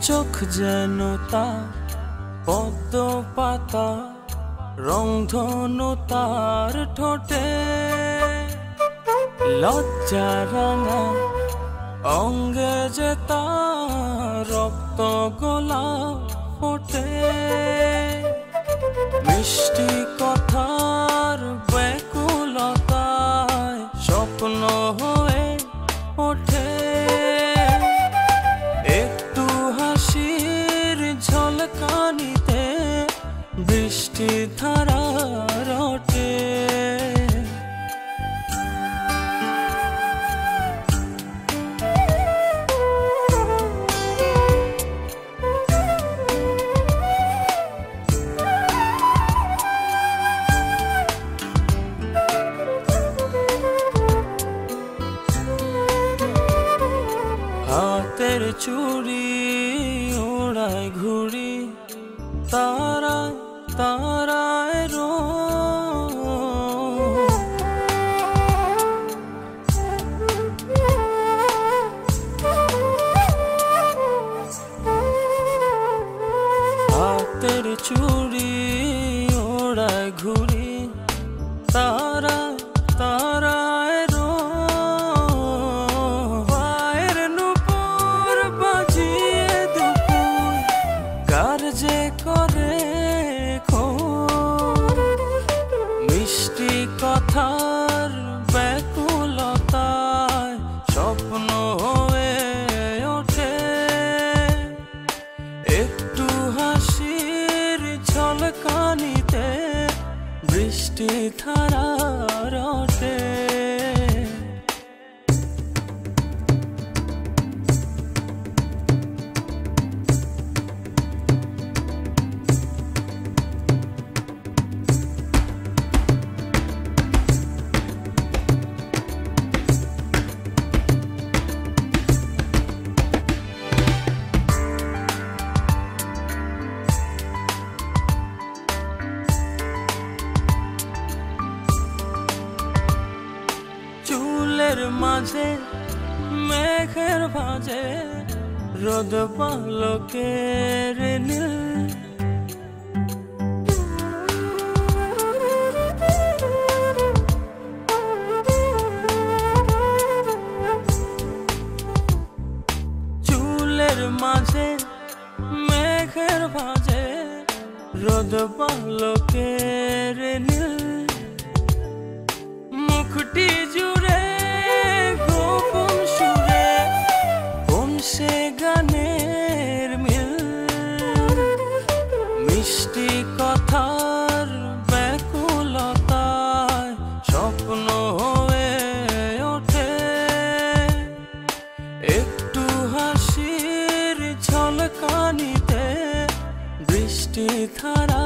চোখ যেন তার পদ্ম পাতা, রংধনু তার ঠোঁটে, লজ্জা রাঙা অঙ্গে যে তার রক্ত গোলাপ ফোটে। মিষ্টি কথার ব্যাকুলতায় স্বপ্ন হয়ে ওঠে, একটু হাসির ঝলকানিতে বৃষ্টি ধারা রটে। হাতের চুড়ি ওড়ায় ঘুড়ি, তারায় তারায় হাতের চুড়ি ওড়ায় ঘুড়ি, তারায় তারায় যে করে মিষ্টি কথার ব্যাকুলতায় স্বপ্ন হয়ে ওঠে, একটু হাসির ঝলকানিতে বৃষ্টি ধারা রটে। চুলের মাঝে মেঘের ভাঁজে রোদ পালকের নীল, চুলের মাঝে মেঘের ভাঁজে রোদ পালকের নীল, মুখটি জুড়ে গোপন সুরে কোন সে গানের মিল, মিষ্টি কথার ব্যাকুলতায় স্বপ্ন হয়ে ওঠে, একটু হাসির ঝলকানিতে বৃষ্টি ধারা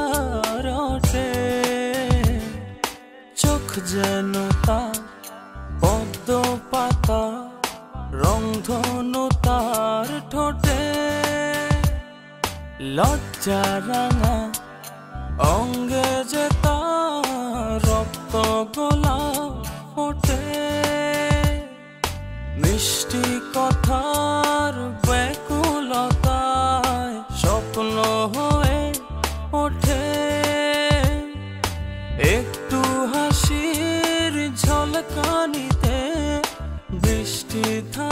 রটে। চোখ যেন তার পদ্ম পাতা, রংধনু তার ঠোঁটে, লজ্জা রাঙা অঙ্গে যে তার রক্ত গোলাপ ফোটে, মিষ্টি কথার ব্যাকুলতায় স্বপ্ন হয়ে ওঠে, একটু হাসির ঝলকানিতে বৃষ্টি ধারা